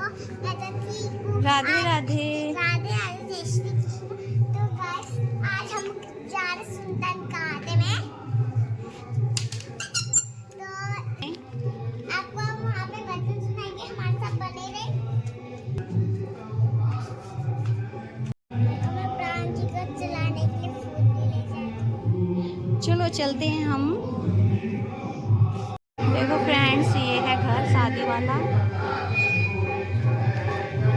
राधे राधे। राधे राधे जय श्री कृष्ण। तो गाइस आज हम जा रहे सुल्तान काटे में। तो आपको हम वहाँ पे भजन सुनाएंगे, हमारे साथ बने रहे। हमें प्राण जी को चलाने के लिए फूल भी ले जाए। चलो चलते हैं हम। देखो फ्रेंड्स, ये है घर शादी वाला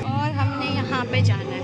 और हमने यहाँ पे जाना है।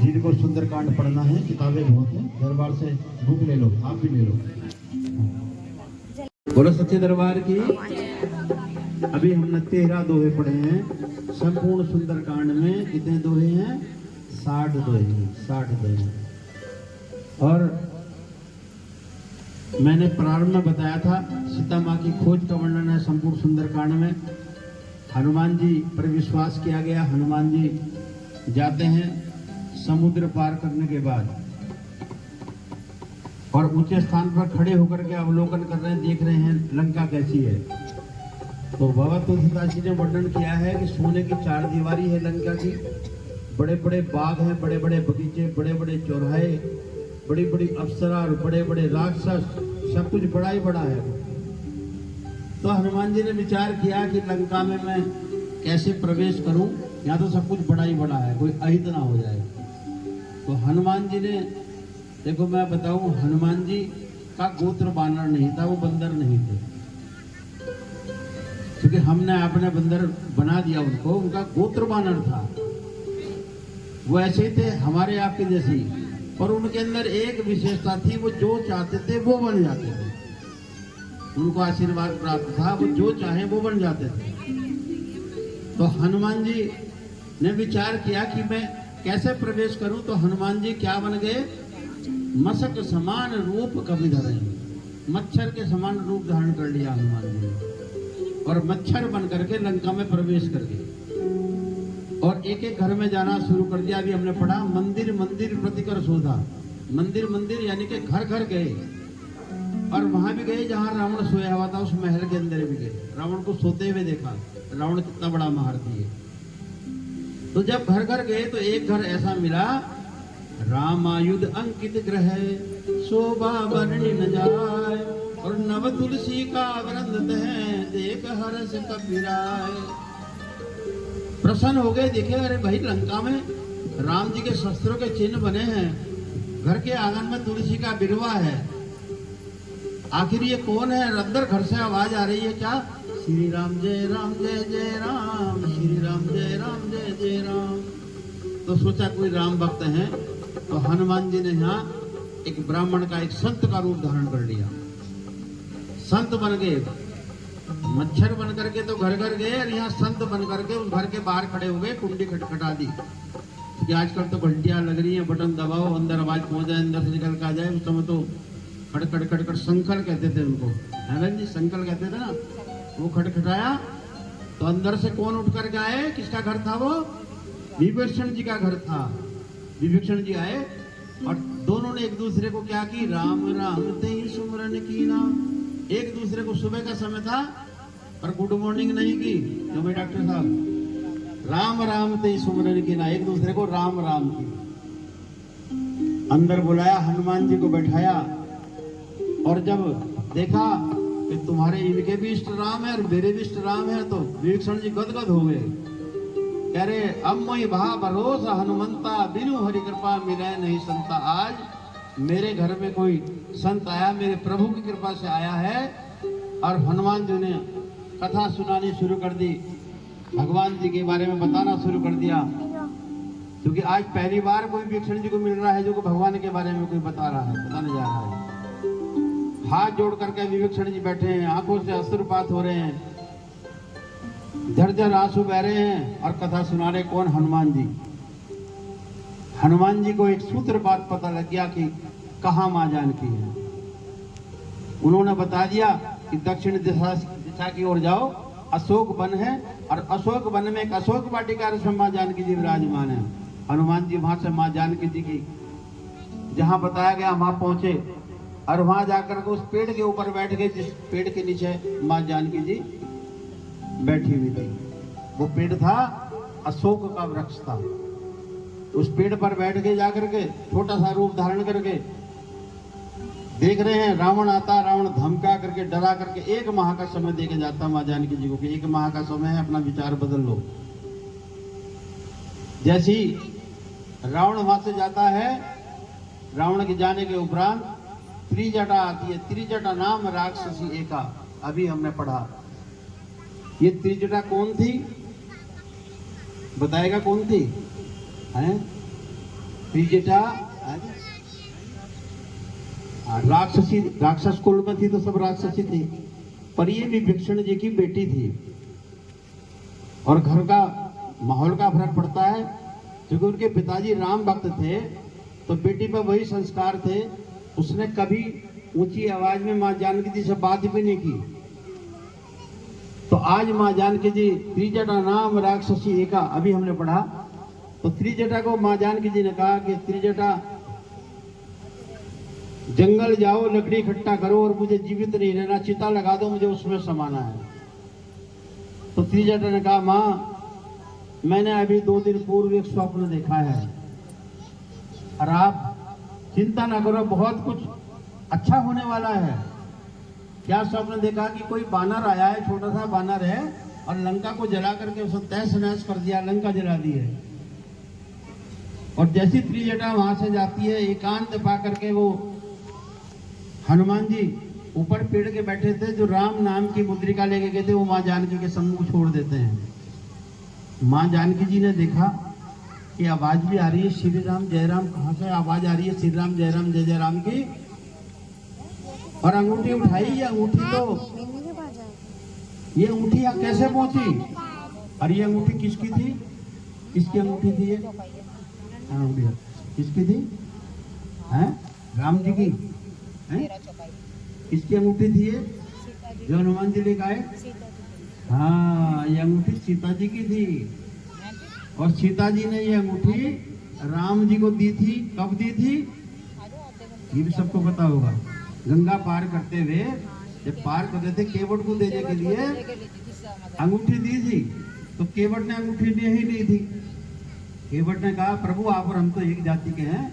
जिनको सुंदरकांड पढ़ना है, किताबें बहुत हैं, दरबार से बुक ले लो, आप भी ले लो। बोलो सच्चे दरबार की। अभी हमने 13 दोहे पढ़े हैं। संपूर्ण सुंदरकांड में कितने दोहे हैं? 60 दोहे हैं, 60 दोहे। और मैंने प्रारंभ में बताया था सीता माँ की खोज का वर्णन है संपूर्ण सुंदरकांड में। हनुमान जी पर विश्वास किया गया। हनुमान जी जाते हैं समुद्र पार करने के बाद और ऊंचे स्थान पर खड़े होकर के अवलोकन कर रहे हैं, देख रहे हैं लंका कैसी है। तो बाबा तुलसीदास जी ने वर्णन किया है कि सोने की 4 दीवारी है लंका की, बड़े बड़े बाग हैं, बड़े बड़े बगीचे, बड़े बड़े चौराहे, बड़ी बड़ी अप्सरा और बड़े बड़े राक्षस, सब कुछ बड़ा ही बड़ा है। तो तो हनुमान जी ने विचार किया कि लंका में मैं कैसे प्रवेश करूं, यहाँ तो सब कुछ बड़ा ही बड़ा है, कोई अहित ना हो जाए। तो हनुमान जी ने, देखो मैं बताऊं, हनुमान जी का गोत्र बानर नहीं था, वो बंदर नहीं थे, क्योंकि हमने अपने बंदर बना दिया उनको, उनका गोत्र बानर था। वो ऐसे ही थे हमारे आपके जैसे ही, पर उनके अंदर एक विशेषता थी, वो जो चाहते थे वो बन जाते थे। उनको आशीर्वाद प्राप्त था, वो जो चाहे वो बन जाते थे। तो हनुमान जी ने विचार किया कि मैं कैसे प्रवेश करूं, तो हनुमान जी क्या बन गए, मशक समान रूप कभी धरे, मच्छर के समान रूप धारण कर लिया हनुमान जी ने, और मच्छर बन करके लंका में प्रवेश कर गए और एक एक घर में जाना शुरू कर दिया। अभी हमने पढ़ा मंदिर मंदिर प्रतिकर शोधा, मंदिर मंदिर यानी कि घर घर गए, और वहां भी गए जहां रावण सोया हुआ था, उस महल के अंदर भी गए, रावण को सोते हुए देखा, रावण कितना बड़ा महारथी है। तो जब घर घर गए तो एक घर ऐसा मिला, रामायुध अंकित ग्रह शोभा वर्णि न जाय, और नव तुलसी का वृंद है देख हर्ष कबीराय। प्रसन्न हो गए, देखे अरे भाई लंका में राम जी के शस्त्रों के चिन्ह बने हैं, घर के आंगन में तुलसी का बिरवा है, आखिर ये कौन है? अंदर घर से आवाज आ रही है, क्या? श्री राम जय जय राम, श्री राम जय जय राम। तो सोचा कोई राम भक्त है, तो हनुमान जी ने यहाँ एक ब्राह्मण का, एक संत का रूप धारण कर लिया, संत बन गए। मच्छर बन करके तो घर घर गए, और यहाँ संत बन करके उस घर के बाहर खड़े हो गए, कुंडी खटखटा दी कि आजकल तो घंटियां लग रही हैं, बटन दबाओ अंदर आवाज पहुंच जाए, अंदर से निकल का जाए। उस समय तो खड़खड़ खड़खड़ संकल कहते थे उनको, है जी, संकल कहते थे ना। वो खटखटाया तो अंदर से कौन उठ कर आए, किसका घर था वो? विभीषण जी का घर था। विभीषण जी आए और दोनों ने एक दूसरे को क्या की, राम राम तेहि सुमरन की नाम। एक दूसरे को, सुबह का समय था पर गुड मॉर्निंग नहीं की, क्यों भाई डॉक्टर साहब, राम राम तेहि सुमरन की ना, एक दूसरे को राम राम की। अंदर बुलाया, हनुमान जी को बैठाया, और जब देखा कि तुम्हारे इनके भी इष्ट राम है और मेरे भी इष्ट राम है, तो विभीषण जी गदगद हो गए, कह रहे अब मोहि भा भरोसा हनुमंता, बिनु हरि कृपा मिले नहीं संता। आज मेरे घर में कोई संत आया, मेरे प्रभु की कृपा से आया है। और हनुमान जी ने कथा सुनानी शुरू कर दी, भगवान जी के बारे में बताना शुरू कर दिया, क्योंकि आज पहली बार कोई विभीषण जी को मिल रहा है जो भगवान के बारे में कोई बता रहा है, बताने जा रहा है। हाथ जोड़ करके विभीषण जी बैठे हैं, आंखों से अश्रुपात हो रहे हैं, झरझर आंसू बह रहे हैं, और कथा सुना रहे कौन? हनुमान जी। हनुमान जी को एक सूत्रपात पता लग गया कि कहाँ मां जानकी है। उन्होंने बता दिया कि दक्षिण दिशा की ओर जाओ, अशोक वन है, और अशोक वन में एक अशोक वाटिका में मां जानकी जी विराजमान है। हनुमान जी वहां से मां जानकी जी की जहां बताया गया वहां पहुंचे, और वहां जाकर के उस पेड़ के ऊपर बैठ गए जिस पेड़ के नीचे मां जानकी जी बैठी हुई थी। वो पेड़ था अशोक का वृक्ष था। उस पेड़ पर बैठ के जाकर के छोटा सा रूप धारण करके देख रहे हैं, रावण आता, रावण धमका करके डरा करके 1 माह का समय देके जाता मां जानकी जी को कि 1 माह का समय है, अपना विचार बदल लो। जैसी रावण वहां से जाता है, रावण के जाने के उपरांत त्रिजटा आती है। त्रिजटा नाम राक्षसी एका, अभी हमने पढ़ा। ये त्रिजटा कौन थी, बताएगा कौन थी? हैं? त्रिजटा राक्षसी, राक्षस कुल में थी तो सब राक्षसी थी, पर ये विभीषण जी की बेटी थी। और घर का माहौल का फर्क पड़ता है, क्योंकि उनके पिताजी राम भक्त थे, तो बेटी पर वही संस्कार थे। उसने कभी ऊंची आवाज में मां जानकी जी से बात भी नहीं की। तो आज मां जानकी जी त्रिजटा नाम राक्षसी एका, अभी हमने पढ़ा। तो त्रिजटा को मां जानकी जी ने कहा कि त्रिजटा जंगल जाओ, लकड़ी इकट्ठा करो, और मुझे जीवित नहीं रहना, चिता लगा दो, मुझे उसमें समाना है। तो त्रिजटा ने कहा, मां मैंने अभी 2 दिन पूर्व एक स्वप्न देखा है, और आप चिंता ना करो, बहुत कुछ अच्छा होने वाला है। क्या स्वप्न देखा कि कोई बानर आया है, छोटा सा बानर है, और लंका को जला करके उसे तहस नहस कर दिया, लंका जला दी है। और जैसी त्रिजटा वहां से जाती है, एकांत पा करके वो हनुमान जी ऊपर पेड़ के बैठे थे, जो राम नाम की मुद्रिका लेके गए थे, वो माँ जानकी के सम्मुख छोड़ देते हैं। माँ जानकी जी ने देखा कि आवाज भी आ रही है श्री राम जय राम, कहाँ से आवाज आ रही है श्री राम जय जय राम की, और अंगूठी उठाई। ये अंगूठी तो ये अंगूठी यहाँ कैसे पहुंची? और ये अंगूठी किसकी थी? किसकी अंगूठी थी ये? किसकी थी? हैं? राम जी की हैं? किसकी अंगूठी थी ये जो हनुमान जी लेकर आए? हाँ, ये अंगूठी सीता जी की थी, और सीता जी ने ये अंगूठी राम जी को दी थी। कब दी थी? ये भी सबको पता होगा। गंगा पार करते हुए जब पार कर रहे थे, केवट को देने के लिए अंगूठी दी थी, तो केवट ने अंगूठी दे ही नहीं थी। केवट ने कहा प्रभु आप और हम तो एक जाति के हैं,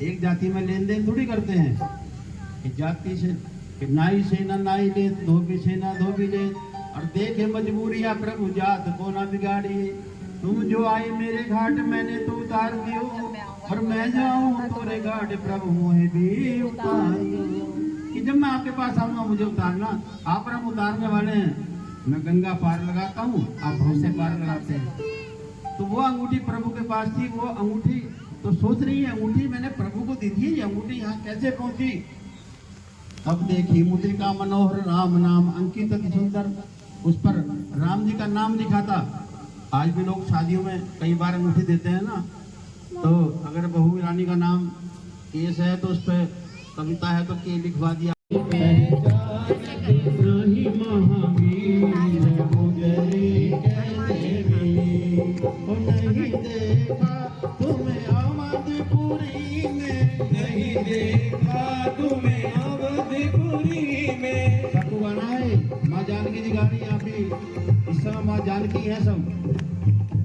एक जाति में लेन देन थोड़ी करते हैं। कि जाति से कि नाई से ना नाई ले, धोबी से ना धोबी ले, और देखे मजबूरी या प्रभु जात को ना बिगाड़ी। तुम जो आए मेरे घाट मैंने तो उतार दियो, और मैं जाऊं तोरे घाट प्रभु मोहे भी उतारियो। कि जब मैं आपके पास आऊंगा मुझे उतारना, आप और हम उतारने वाले हैं। मैं गंगा पार लगाता हूँ, आप भव से पार लगाते हैं। तो वो अंगूठी प्रभु के पास थी। वो अंगूठी तो सोच रही है, अंगूठी मैंने प्रभु को दी थी, ये अंगूठी यहाँ कैसे पहुंची? अब देखी मुद्रिका मनोहर राम नाम अंकित अति सुंदर, उस पर राम जी का नाम लिखा था। आज भी लोग शादियों में कई बार अंगूठी देते हैं ना, तो अगर बहू रानी का नाम केस है तो उस पर कविता है तो के लिखवा दिया। नहीं देखा तुम्हें अवधपुरी में, नहीं देखा तुम्हें अवधपुरी में। सबको गाना है, माँ जानकी जी गा रही यहाँ पे, इस समय माँ जानकी है सब।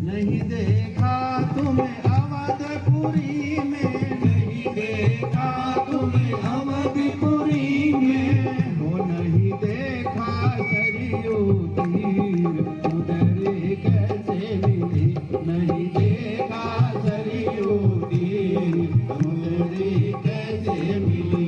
नहीं देखा तुम्हें अवधपुरी में, नहीं देखा तुम्हें अवधपुरी में, हो नहीं देखा सरयू तीर उधर कैसे मिली, नहीं देखा सरयू तीर उधर कैसे मिली।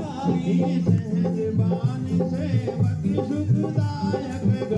सहज बानी सेवक सुखदायक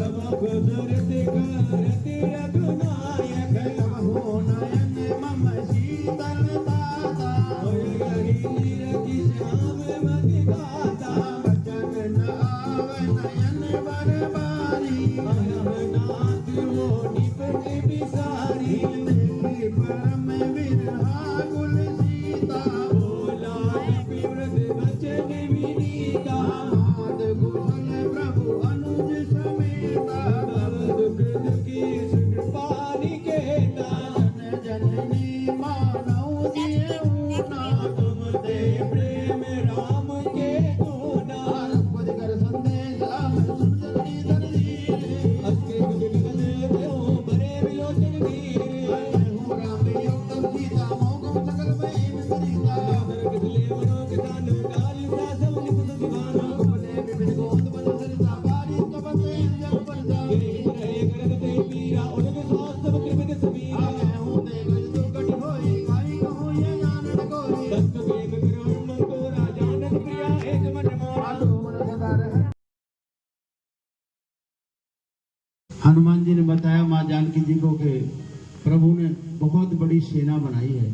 हनुमान जी ने बताया माँ जानकी जी को कि प्रभु ने बहुत बड़ी सेना बनाई है।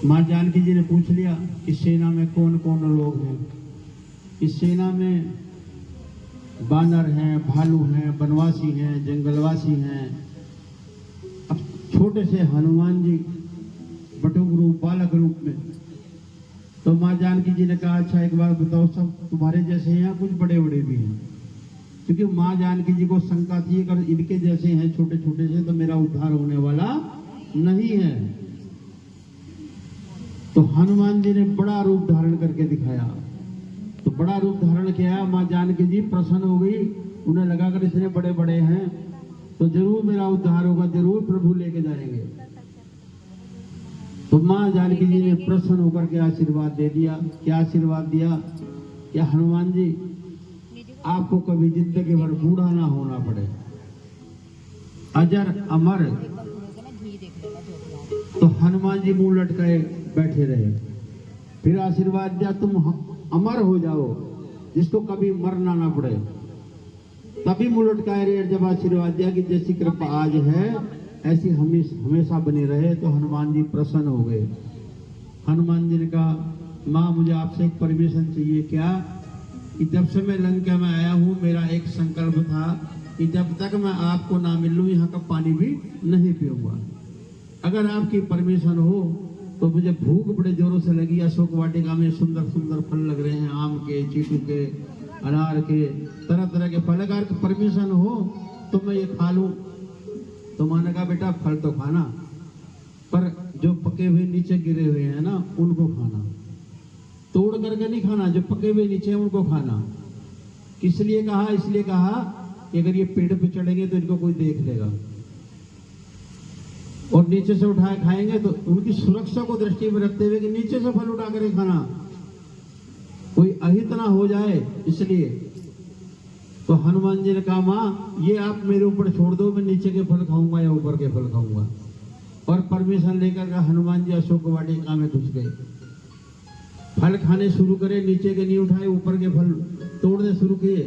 माँ जानकी जी ने पूछ लिया कि सेना में कौन कौन लोग हैं। इस सेना में बानर हैं, भालू हैं, बनवासी हैं, जंगलवासी हैं। अब छोटे से हनुमान जी बटुक रूप, बालक रूप में। तो माँ जानकी जी ने कहा अच्छा एक बार बताओ, सब तुम्हारे जैसे हैं या कुछ बड़े बड़े भी हैं? क्योंकि माँ जानकी जी को शंका थी अगर इनके जैसे हैं छोटे छोटे से तो मेरा उद्धार होने वाला नहीं है। तो हनुमान जी ने बड़ा रूप धारण करके दिखाया। तो बड़ा रूप धारण किया, माँ जानकी जी प्रसन्न हो गई। उन्हें लगा अगर इतने बड़े बड़े हैं तो जरूर मेरा उद्धार होगा, जरूर प्रभु लेके जाएंगे। तो माँ जानकी जी ने प्रसन्न होकर के आशीर्वाद दे दिया। क्या आशीर्वाद दिया? क्या हनुमान जी आपको कभी जिंदगी भर बूढ़ा ना होना पड़े, अजर अमर। तो हनुमान जी मुंह लटकाए बैठे रहे। फिर आशीर्वाद दिया तुम अमर हो जाओ, जिसको कभी मरना ना पड़े। तभी मुंह लटकाए रहे। जब आशीर्वाद दिया कि जैसी कृपा आज है ऐसी हमेशा बनी रहे, तो हनुमान जी प्रसन्न हो गए। हनुमान जी ने कहा माँ मुझे आपसे एक परमिशन चाहिए। क्या? कि जब से मैं लंका में आया हूँ मेरा एक संकल्प था कि जब तक मैं आपको ना मिलूं यहाँ का पानी भी नहीं पीऊंगा। अगर आपकी परमिशन हो तो मुझे भूख बड़े जोरों से लगी। अशोक वाटिका में सुंदर सुंदर फल लग रहे हैं, आम के, चीकू के, अनार के, तरह तरह के फल। अगर परमिशन हो तो मैं ये खा लूं। तो माँ ने कहा बेटा फल तो खाना, पर जो पके हुए नीचे गिरे हुए हैं ना उनको खाना, तोड़ करके नहीं खाना। जो पके हुए नीचे हैं उनको खाना। किस लिए कहा? इसलिए कहा कि अगर ये पेड़ पे चढ़ेंगे तो इनको कोई देख लेगा और नीचे से उठाए खाएंगे तो उनकी सुरक्षा को दृष्टि में रखते हुए कि नीचे से फल उठा कर खाना, कोई अहित ना हो जाए इसलिए। तो हनुमान जी ने कहा माँ ये आप मेरे ऊपर छोड़ दो, मैं नीचे के फल खाऊंगा या ऊपर के फल खाऊंगा। और परमिशन लेकर हनुमान जी अशोक वाटिका में घुस गए। फल खाने शुरू करे, नीचे के नहीं उठाए, ऊपर के फल तोड़ने शुरू किए।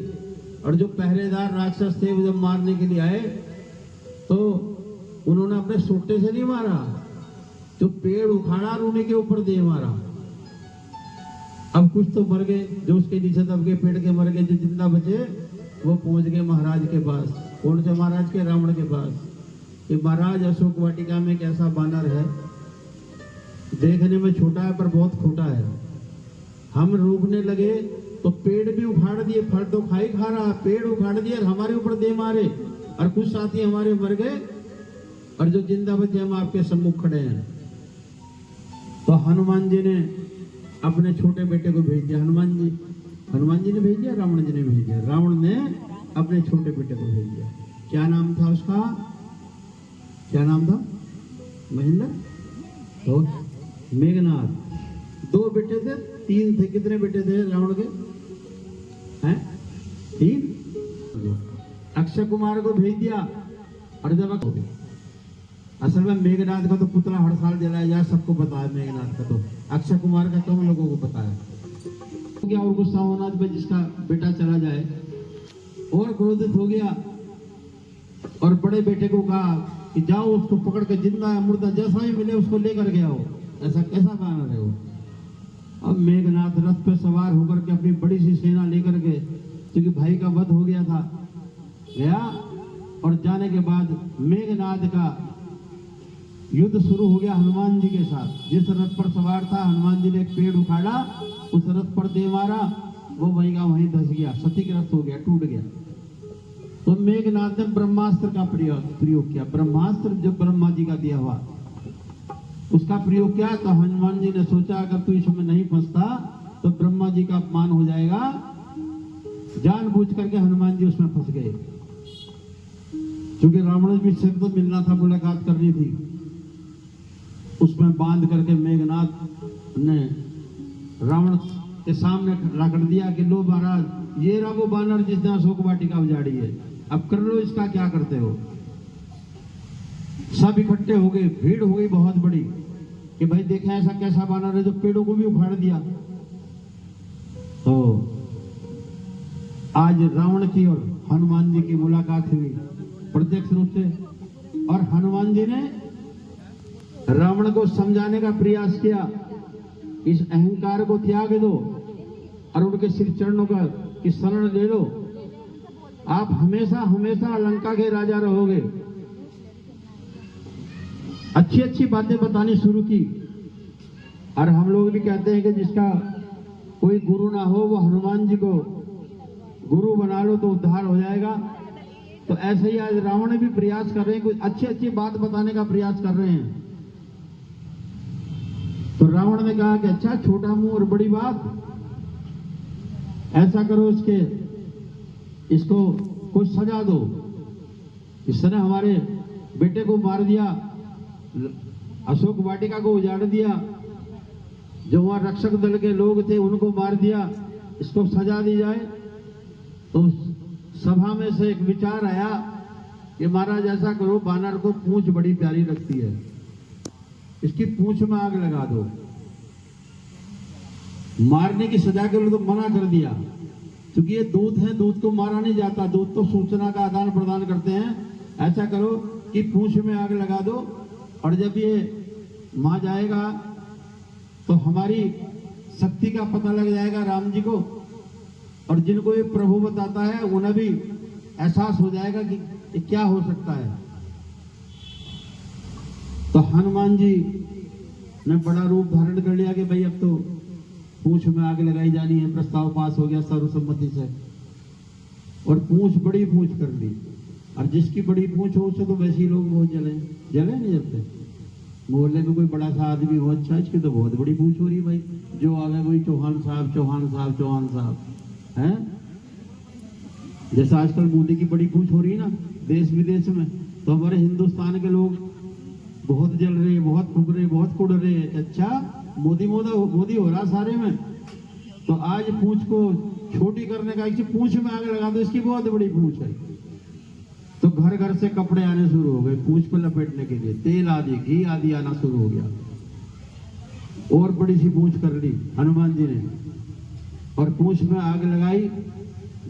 और जो पहरेदार राक्षस थे वो जब मारने के लिए आए तो उन्होंने अपने सोटे से नहीं मारा, जो पेड़ उखाड़ा और उन्हीं के ऊपर दे मारा। अब कुछ तो मर गए, जो उसके नीचे दब गए पेड़ के मर गए। जो जिंदा बचे वो पहुंच गए महाराज के पास। कौन से महाराज के? रावण के पास। कि महाराज अशोक वाटिका में एक ऐसा बानर है, देखने में छोटा है पर बहुत खोटा है। हम रोकने लगे तो पेड़ भी उखाड़ दिए, फल तो खा ही खा रहा, पेड़ उखाड़ दिए और हमारे ऊपर दे मारे। और कुछ साथी हमारे मर गए और जो जिंदा बचे हम आपके सम्मुख खड़े हैं। तो हनुमान जी ने अपने छोटे बेटे को भेज दिया। हनुमान जी ने भेज दिया, रावण जी ने भेज दिया। रावण ने अपने छोटे बेटे को भेज दिया। क्या नाम था उसका? क्या नाम था? महेंद्र, तो मेघनाथ। 2 बेटे थे, 3 थे। कितने बेटे थे रावण के? हैं 3। अक्षय कुमार को भेज दिया। और जब असल में मेघनाथ का तो पुतला हर साल जलाया जाए, सबको पता है मेघनाथ का। तो अक्षय कुमार का कम लोगों को पता है। क्या और गुस्सा होना पे जिसका बेटा चला जाए। और क्रोधित हो गया और बड़े बेटे को कहा कि जाओ उसको पकड़ के जिंदा या मुर्दा जैसा ही मिले उसको लेकर के आओ। ऐसा कैसा बानर है वो। अब मेघनाथ रथ पे सवार होकर के अपनी बड़ी सी सेना लेकर के, क्योंकि भाई का वध हो गया था, गया और जाने के बाद मेघनाथ का युद्ध शुरू हो गया हनुमान जी के साथ। जिस रथ पर सवार था हनुमान जी ने एक पेड़ उखाड़ा, उस रथ पर दे मारा, वो वहीं का वहीं धस गया, क्षतिग्रस्त हो गया, टूट गया। तो मेघनाथ ने ब्रह्मास्त्र का प्रयोग किया। ब्रह्मास्त्र जो ब्रह्मा जी का दिया हुआ उसका प्रयोग किया। तो हनुमान जी ने सोचा अगर तू इसमें नहीं फंसता तो ब्रह्मा जी का अपमान हो जाएगा। जानबूझ करके हनुमान जी उसमें फंस गए, क्योंकि रावण जी से तो मिलना था, मुलाकात करनी थी। उसमें बांध करके मेघनाथ ने रावण के सामने रगड़ दिया कि लो महाराज, ये रहा वो बानर जिसने अशोक वाटिका उजाड़ी है, अब कर लो इसका क्या करते हो। सब इकट्ठे हो गए, भीड़ हो गई बहुत बड़ी कि भाई देखें ऐसा कैसा बानर है जो पेड़ों को भी उखाड़ दिया। तो आज रावण की और हनुमान जी की मुलाकात हुई प्रत्यक्ष रूप से, और हनुमान जी ने रावण को समझाने का प्रयास किया, इस अहंकार को त्याग दो और उनके सिर चरणों का की शरण ले लो, आप हमेशा हमेशा लंका के राजा रहोगे। अच्छी अच्छी बातें बतानी शुरू की। और हम लोग भी कहते हैं कि जिसका कोई गुरु ना हो वो हनुमान जी को गुरु बना लो तो उद्धार हो जाएगा। तो ऐसे ही आज रावण भी प्रयास कर रहे हैं, कुछ अच्छी अच्छी बात बताने का प्रयास कर रहे हैं। तो रावण ने कहा कि अच्छा छोटा मुंह और बड़ी बात, ऐसा करो इसको कुछ सजा दो। इसने हमारे बेटे को मार दिया, अशोक वाटिका को उजाड़ दिया, जो वहां रक्षक दल के लोग थे उनको मार दिया, इसको सजा दी जाए। तो सभा में से एक विचार आया कि महाराज ऐसा करो, बानर को पूंछ बड़ी प्यारी लगती है, इसकी पूंछ में आग लगा दो। मारने की सजा के लिए तो मना कर दिया, क्योंकि ये दूत है, दूत को मारा नहीं जाता, दूत तो सूचना का आदान प्रदान करते हैं। ऐसा करो कि पूंछ में आग लगा दो, और जब ये मां जाएगा तो हमारी शक्ति का पता लग जाएगा राम जी को, और जिनको ये प्रभु बताता है उन्हें भी एहसास हो जाएगा कि ये क्या हो सकता है। तो हनुमान जी ने बड़ा रूप धारण कर लिया कि भाई अब तो पूंछ में आग लगाई जानी है। प्रस्ताव पास हो गया सर्वसम्मति से, और पूंछ बड़ी पूंछ कर ली। और जिसकी बड़ी पूंछ हो उससे तो वैसे ही लोग बहुत जले नहीं जलते। मोहल्ले में कोई बड़ा सा आदमी हो, अच्छा इसकी तो बहुत बड़ी पूंछ हो रही भाई, जो आगे वही चौहान साहब चौहान साहब चौहान साहब हैं। जैसा आजकल मोदी की बड़ी पूंछ हो रही है ना देश विदेश में, तो हमारे हिंदुस्तान के लोग बहुत जल रहे, बहुत फूक रहे, बहुत कुड़ रहे। अच्छा मोदी हो रहा सारे में, तो आज पूंछ को छोटी करने का, इसी पूंछ में आग लगा दो, इसकी बहुत बड़ी पूंछ है। तो घर घर से कपड़े आने शुरू हो गए पूंछ पर लपेटने के लिए, तेल आदि घी आदि आना शुरू हो गया। और बड़ी सी पूंछ कर ली हनुमान जी ने, और पूंछ में आग लगाई।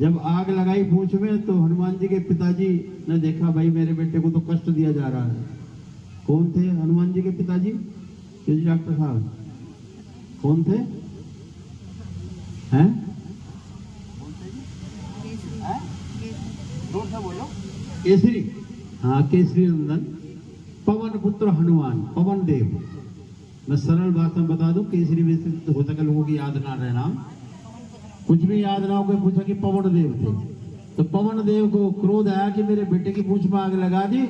जब आग लगाई पूंछ में, तो हनुमान जी के पिताजी ने देखा भाई मेरे बेटे को तो कष्ट दिया जा रहा है। कौन थे हनुमान जी के पिताजी? डॉक्टर साहब कौन थे? हैं? केसरी, हाँ केसरी नंदन पवन पुत्र हनुमान, पवन देव। मैं सरल भाषा में बता दूं, केसरी वैसे तो हो सके लोगों की याद ना रहे नाम, कुछ भी याद ना हो, कोई पूछा कि पवन देव थे। तो पवन देव को क्रोध आया कि मेरे बेटे की पूंछ में आग लगा दी,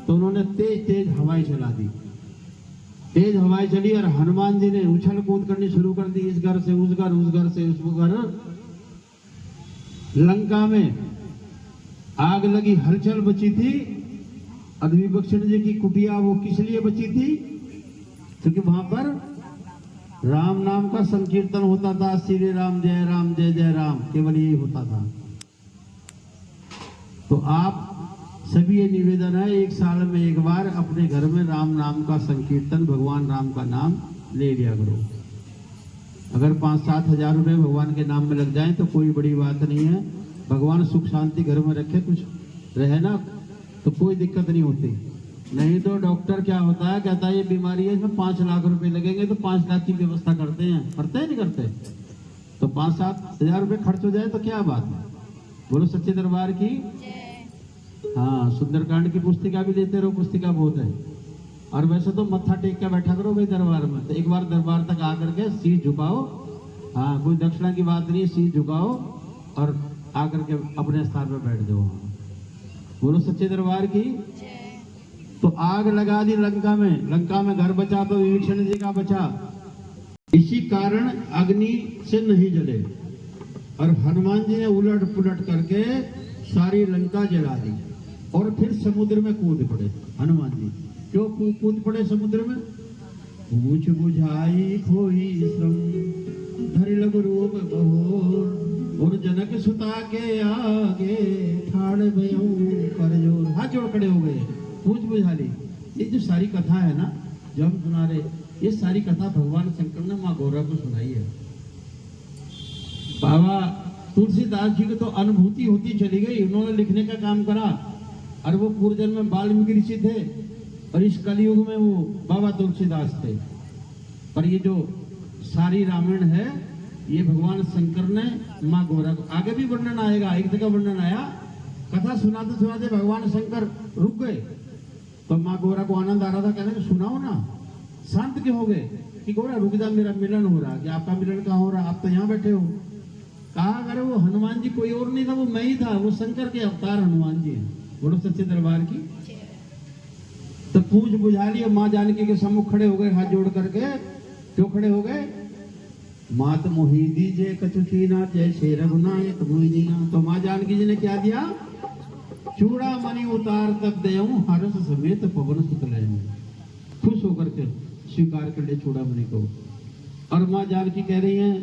तो उन्होंने तेज तेज हवाएं चला दी। तेज हवाएं चली और हनुमान जी ने उछल कूद करनी शुरू कर दी, इस घर से उस घर, उस घर से उस घर। लंका में आग लगी, हलचल बची थी। और विभीषण जी की कुटिया वो किस लिए बची थी? क्योंकि वहां पर राम नाम का संकीर्तन होता था, श्री राम जय जय राम, केवल यही होता था। तो आप सभी ये निवेदन है, एक साल में एक बार अपने घर में राम नाम का संकीर्तन, भगवान राम का नाम ले लिया करो। अगर 5-7 हजार रुपए भगवान के नाम में लग जाए तो कोई बड़ी बात नहीं है। भगवान सुख शांति घर में रखे, कुछ रहे ना तो कोई दिक्कत नहीं होती। नहीं तो डॉक्टर क्या होता है, कहता है ये बीमारी है, इसमें 5 लाख रुपए लगेंगे, तो 5 लाख की व्यवस्था करते हैं नहीं करते? तो 5-7 हजार रुपये खर्च हो जाए तो क्या बात है। बोलो सच्चे दरबार की। हाँ, सुंदरकांड की पुस्तिका भी लेते रहो, पुस्तिका बहुत है। और वैसे तो मत्था टेक के बैठा करो भाई दरबार में, तो एक बार दरबार तक आकर के शीश झुकाओ। हाँ, कोई दक्षिणा की बात नहीं, शीश झुकाओ और आकर के अपने स्थान पर बैठ जाओ। बोलो सच्चे दरबार की। तो आग लगा दी लंका में घर बचा तो विभीषण जी का बचा। इसी कारण अग्नि से नहीं जले, और हनुमान जी ने उलट पुलट करके सारी लंका जला दी और फिर समुद्र में कूद पड़े। हनुमान जी क्यों कूद पड़े समुद्र में? पूछ बुझाई खोई श्रम धरि लघु रूप बहोर, और जनक सुता के आगे ठाड़ भयऊ कर जोर। हाथ जोड़ खड़े हो गए, पूछ बुझा ली। ये जो सारी कथा है ना, जो हम सुना रहे, ये सारी कथा भगवान शंकर ने माँ गौरा को सुनाई है। बाबा तुलसीदास जी को तो अनुभूति होती चली गई, उन्होंने लिखने का काम करा, और वो पूर्व जन्म में वाल्मीकि ऋषि थे और इस कलयुग में वो बाबा तुलसीदास थे। पर ये जो सारी रामायण है, ये भगवान शंकर ने माँ गौरा को, आगे भी वर्णन आएगा, एक जगह वर्णन आया, कथा सुनाते सुनाते भगवान शंकर रुक गए, तो माँ गौरा को आनंद आ रहा था, कहने सुनाओ ना। शांत क्यों हो गए कि गौरा रुक जा, मेरा मिलन हो रहा। कि आपका मिलन कहाँ हो रहा? आप तो यहाँ बैठे हो। कहा अगर वो हनुमान जी कोई और नहीं था, वो मैं ही था, वो शंकर के अवतार हनुमान जी हैं। बोलो सच्चे दरबार की। तो पूछ बुझा लिया, माँ जानकी के सम्मुख खड़े हो गए हाथ जोड़ करके। क्यों खड़े हो गए? मात मोही दीजे कचुचीना जैसे रघुनायक मोहिनीना। तो माँ जानकी जी ने क्या दिया? चूड़ा मणि उतार तब देऊं हर्ष समेत पवन सुत लेऊं। खुश होकर के स्वीकार कर ले चूड़ा मणि को। और माँ जानकी कह रही हैं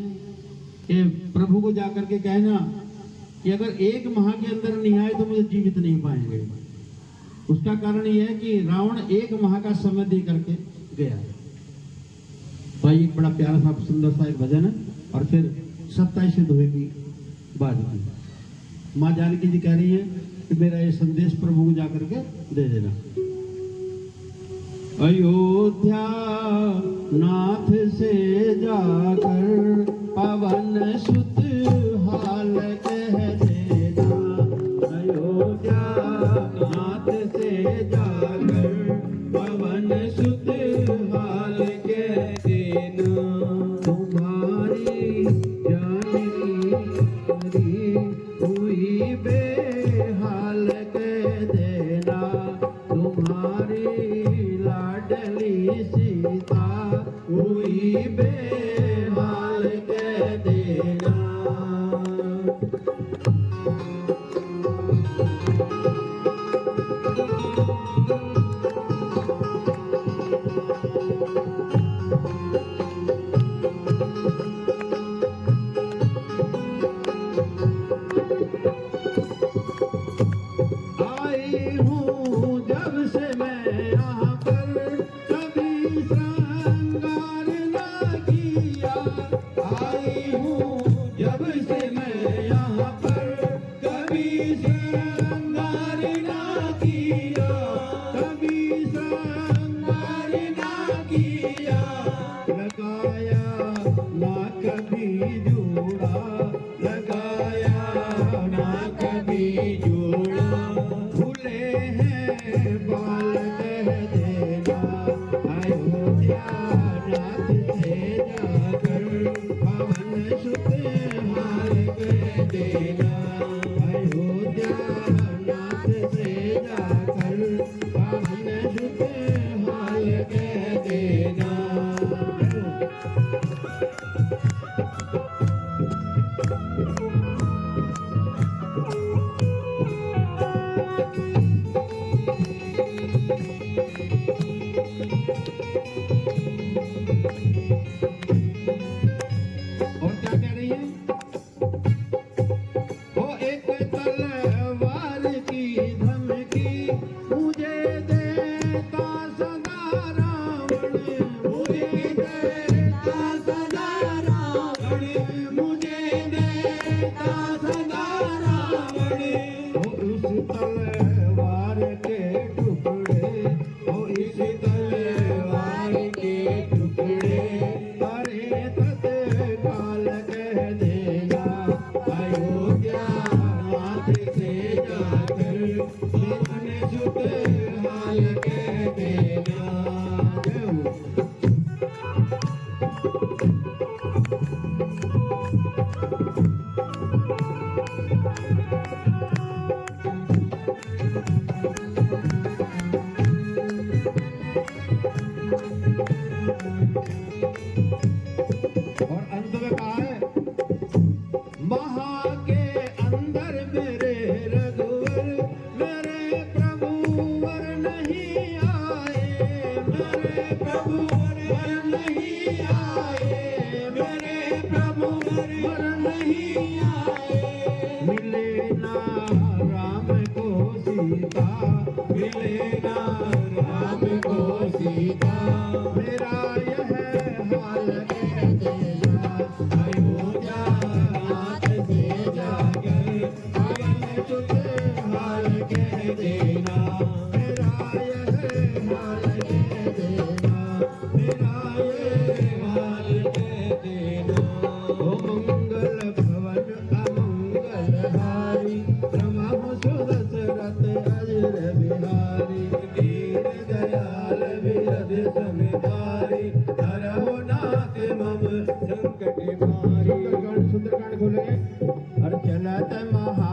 कि प्रभु को जाकर के कहना कि अगर 1 माह के अंदर नहीं आए तो मुझे जीवित नहीं पाएंगे। उसका कारण यह है कि रावण 1 माह का समय दे करके गया। भाई एक बड़ा प्यारा सा सुंदर सा एक भजन है, और फिर 27 दोहे की बात की। माँ जानकी जी कह रही है कि मेरा ये संदेश प्रभु को जाकर के दे देना। अयोध्या नाथ से जाकर पवन सुत हाल कह देना। अयोध्या नाथ से जाकर पवन सुत हाल कह देना। तुम्हारी जानकी हुई बेहाल कह देना। तुम्हारी लाडली सीता हुई बेहाल कह देना। आई हूँ जब से मैं यहाँ पर, कभी श्रृंगार ना किया। आई हूँ जब से मैं यहाँ पर, कभी श्रृंगार ना किया। कभी श्रृंगार ना किया। लगाया ना कभी जोड़ा, लगाया ना कभी जोड़ा। भूले हैं बाल कह देना। अयोध्या नाथ से जाकर पवन सुत हाल कह देना। अयोध्या नाथ से जाकर पवन सुत हाल कह देना। और क्या कह रही है? ओ एक तलवार की धमकी मुझे देता सदा रावण। मुझे देता सदा रावण। मुझे देता सदा रावण। तलवार के टुकड़े, ओ इस तलवार के टुकड़े, अरे तत्काल कह देना अयोध्या नाथ से जाकर अपने सुत हाल कह देना। जय हो। और अंत में कहा है, महा के अंदर मेरे रघुवर मेरे प्रभुवर नहीं आए, मेरे प्रभुवर नहीं आए, मेरे प्रभुवर नहीं आए। मिले ना राम को सीता, मिले ना राम को सीता, मेरा यह हाल कह देना अयोध्या नाथ से जाकर अपने सुत हाल कह देना, मेरा यह हाल कह देना, मेरा यह हाल कह देना। ओ मंगल भवन अमंगल हारी, रमाहु सुदशरथ अजर बिहारी, दीन दयाल विरध समेधारी, हरहु नाथ मम संकट मारी। सुंदरकांड खोलेंगे। और चलत महा